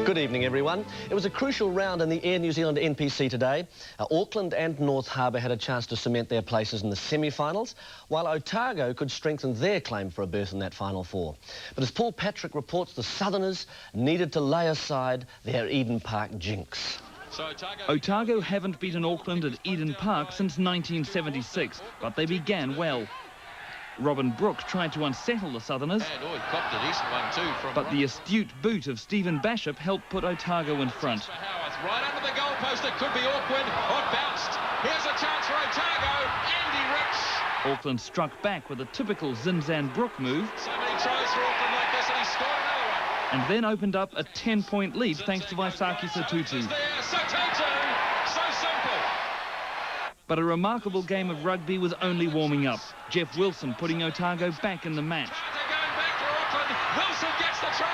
Good evening, everyone. It was a crucial round in the Air New Zealand NPC today. Auckland and North Harbour had a chance to cement their places in the semi-finals, while Otago could strengthen their claim for a berth in that Final Four. But as Paul Patrick reports, the Southerners needed to lay aside their Eden Park jinx. Otago haven't beaten Auckland at Eden Park since 1976, but they began well. Robin Brooke tried to unsettle the Southerners, but the astute boot of Stephen Bashop helped put Otago in front. Right under the goalpost, it could be awkward. Oh, bounced. Here's a chance for Otago. Andy Rich. Auckland struck back with a typical Zinzan Brooke move. So many tries for Auckland like this, and he scored another one. And then opened up a 10-point lead thanks to Vaisaki Satutu. So simple. But a remarkable game of rugby was only warming up. Jeff Wilson putting Otago back in the match. Wilson gets the try.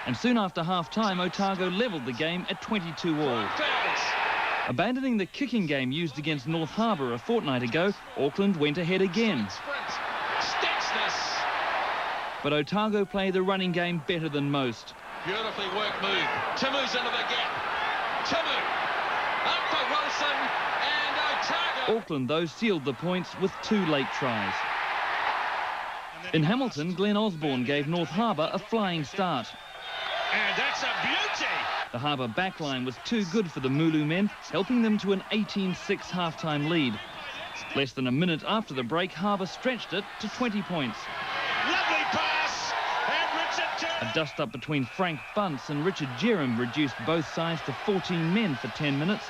And soon after half-time, Otago levelled the game at 22-all. Abandoning the kicking game used against North Harbour a fortnight ago, Auckland went ahead again. But Otago play the running game better than most. Beautifully worked move. Timu's into the gap. Timu. Up for Wilson and Otago. Auckland, though, sealed the points with 2 late tries. In Hamilton, Glenn Osborne gave North Harbour a flying start. And that's a beauty. The Harbour backline was too good for the Mulu men, helping them to an 18-6 half-time lead. Less than a minute after the break, Harbour stretched it to 20 points. Lovely pass. And Richard. A dust-up between Frank Bunce and Richard Jerram reduced both sides to 14 men for 10 minutes,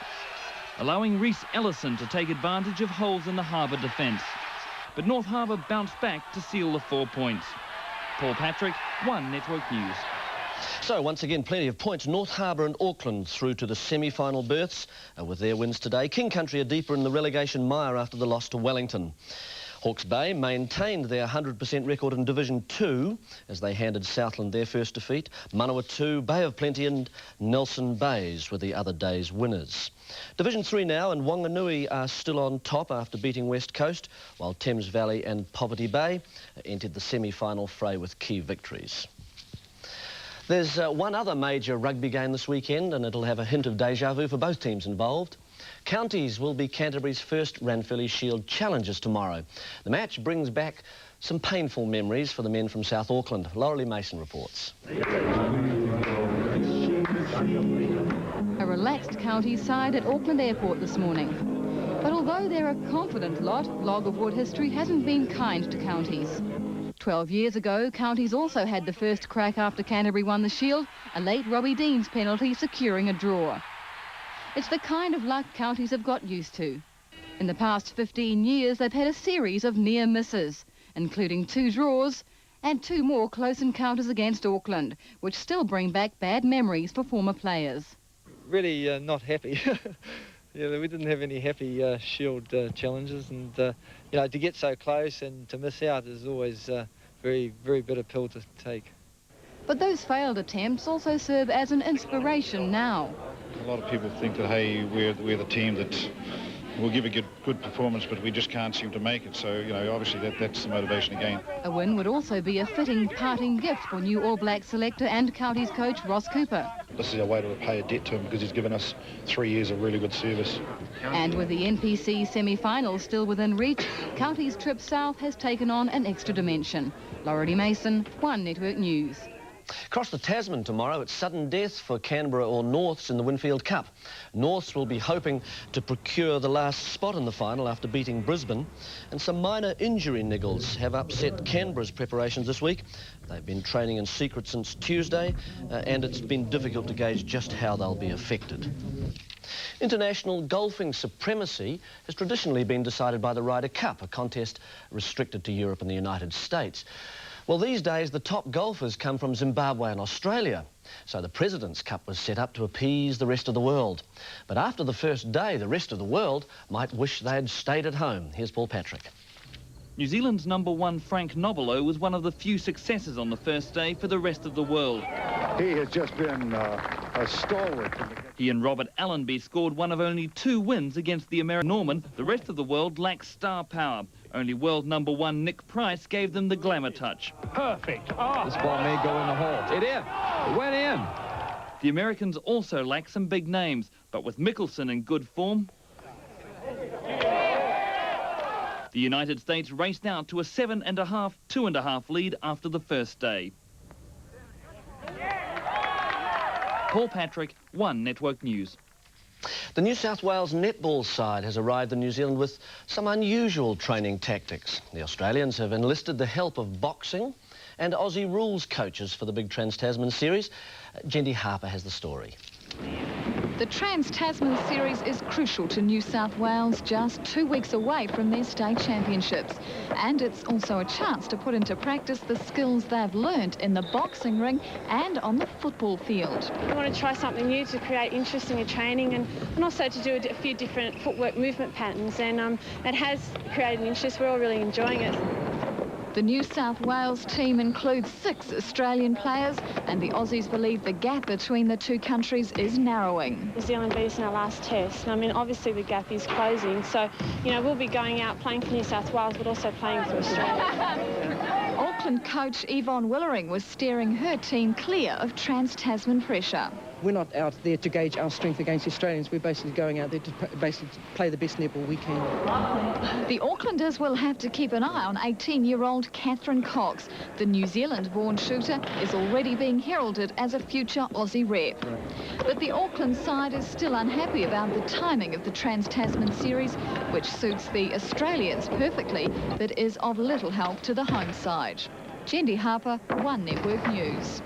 allowing Rhys Ellison to take advantage of holes in the Harbour defence. But North Harbour bounced back to seal the 4 points. Paul Patrick, One Network News. So, once again, plenty of points. North Harbour and Auckland through to the semi-final berths with their wins today. King Country are deeper in the relegation mire after the loss to Wellington. Hawke's Bay maintained their 100% record in Division 2 as they handed Southland their first defeat. Manawatu, Bay of Plenty and Nelson Bays were the other day's winners. Division 3 now, and Wanganui are still on top after beating West Coast, while Thames Valley and Poverty Bay entered the semi-final fray with key victories. There's one other major rugby game this weekend, and it'll have a hint of deja vu for both teams involved. Counties will be Canterbury's first Ranfurly Shield challengers tomorrow. The match brings back some painful memories for the men from South Auckland. Laurelie Mason reports. A relaxed Counties side at Auckland Airport this morning. But although they're a confident lot, log of wood history hasn't been kind to Counties. 12 years ago, Counties also had the first crack after Canterbury won the Shield, a late Robbie Dean's penalty securing a draw. It's the kind of luck Counties have got used to. In the past 15 years, they've had a series of near misses, including 2 draws and 2 more close encounters against Auckland, which still bring back bad memories for former players. Really not happy. Yeah, we didn't have any happy Shield challenges, and you know, to get so close and to miss out is always a very, very bitter pill to take. But those failed attempts also serve as an inspiration now. A lot of people think that, hey, we're the team that will give a good performance, but we just can't seem to make it. So, you know, obviously that's the motivation again. A win would also be a fitting parting gift for new All Black selector and Counties coach Ross Cooper. This is a way to repay a debt to him because he's given us 3 years of really good service. And with the NPC semi-finals still within reach, Counties' trip south has taken on an extra dimension. Laurelie Mason, One Network News. Across the Tasman tomorrow, it's sudden death for Canberra or Norths in the Winfield Cup. Norths will be hoping to procure the last spot in the final after beating Brisbane. And some minor injury niggles have upset Canberra's preparations this week. They've been training in secret since Tuesday, and it's been difficult to gauge just how they'll be affected. International golfing supremacy has traditionally been decided by the Ryder Cup, a contest restricted to Europe and the United States. Well, these days, the top golfers come from Zimbabwe and Australia. So the President's Cup was set up to appease the rest of the world. But after the first day, the rest of the world might wish they'd stayed at home. Here's Paul Patrick. New Zealand's #1 Frank Nobilo was one of the few successes on the first day for the rest of the world. He has just been a stalwart. He and Robert Allenby scored one of only 2 wins against the American Norman. The rest of the world lacks star power. Only world #1 Nick Price gave them the glamour touch. Perfect. Oh. This ball may go in the hole. It in. It went in. The Americans also lack some big names, but with Mickelson in good form, the United States raced out to a 7.5, 2.5 lead after the first day. Paul Patrick, One Network News. The New South Wales netball side has arrived in New Zealand with some unusual training tactics. The Australians have enlisted the help of boxing and Aussie rules coaches for the big Trans-Tasman series. Jendi Harper has the story. The Trans-Tasman series is crucial to New South Wales, just 2 weeks away from their state championships. And it's also a chance to put into practice the skills they've learnt in the boxing ring and on the football field. We want to try something new to create interest in your training and also to do a few different footwork movement patterns, and it has created an interest. We're all really enjoying it. The New South Wales team includes 6 Australian players, and the Aussies believe the gap between the two countries is narrowing. New Zealand beat us in our last test. I mean, obviously the gap is closing, so, you know, we'll be going out playing for New South Wales, but also playing for Australia. Auckland coach Yvonne Willering was steering her team clear of Trans-Tasman pressure. We're not out there to gauge our strength against the Australians. We're basically going out there to play the best netball we can. The Aucklanders will have to keep an eye on 18-year-old Catherine Cox. The New Zealand-born shooter is already being heralded as a future Aussie rep. But the Auckland side is still unhappy about the timing of the Trans-Tasman series, which suits the Australians perfectly, but is of little help to the home side. Jendi Harper, One Network News.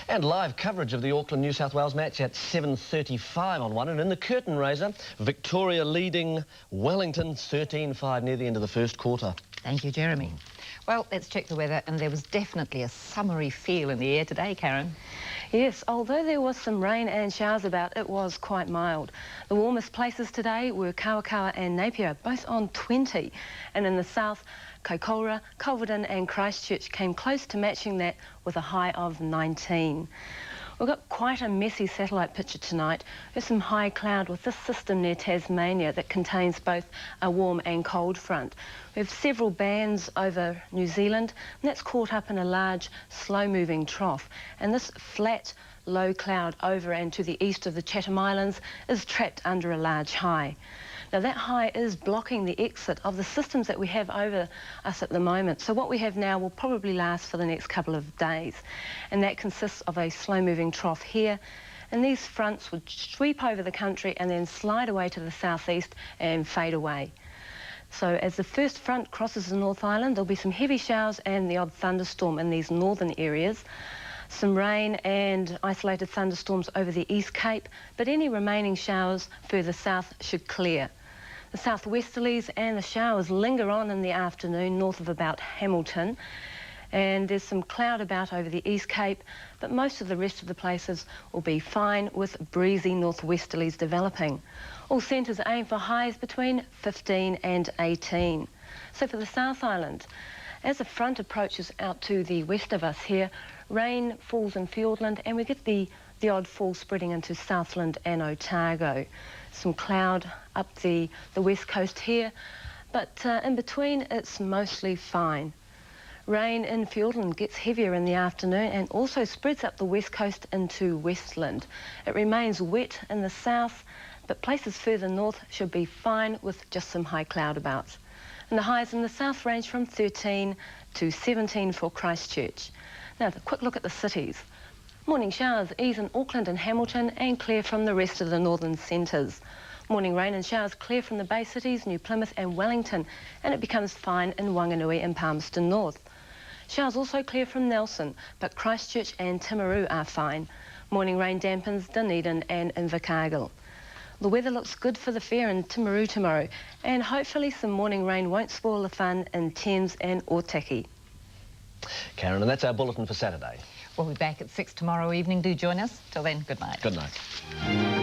And live coverage of the Auckland-New South Wales match at 7:35 on One. And in the curtain raiser, Victoria leading Wellington 13-5 near the end of the first quarter. Thank you, Jeremy. Well, let's check the weather, and there was definitely a summery feel in the air today, Karen. Yes, although there was some rain and showers about, it was quite mild. The warmest places today were Kawakawa and Napier, both on 20. And in the south, Kaikoura, Culverden and Christchurch came close to matching that with a high of 19. We've got quite a messy satellite picture tonight. There's some high cloud with this system near Tasmania that contains both a warm and cold front. We have several bands over New Zealand, and that's caught up in a large, slow-moving trough. And this flat, low cloud over and to the east of the Chatham Islands is trapped under a large high. Now, that high is blocking the exit of the systems that we have over us at the moment. So what we have now will probably last for the next couple of days. And that consists of a slow-moving trough here. And these fronts would sweep over the country and then slide away to the southeast and fade away. So as the first front crosses the North Island, there'll be some heavy showers and the odd thunderstorm in these northern areas. Some rain and isolated thunderstorms over the East Cape, but any remaining showers further south should clear. The southwesterlies and the showers linger on in the afternoon north of about Hamilton, and there's some cloud about over the East Cape, but most of the rest of the places will be fine with breezy northwesterlies developing. All centres aim for highs between 15 and 18. So for the South Island, as the front approaches out to the west of us here, rain falls in Fiordland and we get the odd fall spreading into Southland and Otago. Some cloud up the west coast here, but in between it's mostly fine. Rain in Fiordland gets heavier in the afternoon and also spreads up the west coast into Westland. It remains wet in the south, but places further north should be fine with just some high cloud about. And the highs in the south range from 13 to 17 for Christchurch. Now, a quick look at the cities. Morning showers ease in Auckland and Hamilton and clear from the rest of the northern centres. Morning rain and showers clear from the Bay cities, New Plymouth and Wellington, and it becomes fine in Wanganui and Palmerston North. Showers also clear from Nelson, but Christchurch and Timaru are fine. Morning rain dampens Dunedin and Invercargill. The weather looks good for the fair in Timaru tomorrow, and hopefully some morning rain won't spoil the fun in Thames and Otaki. Karen, and that's our bulletin for Saturday. We'll be back at 6 tomorrow evening. Do join us. Till then, good night. Good night.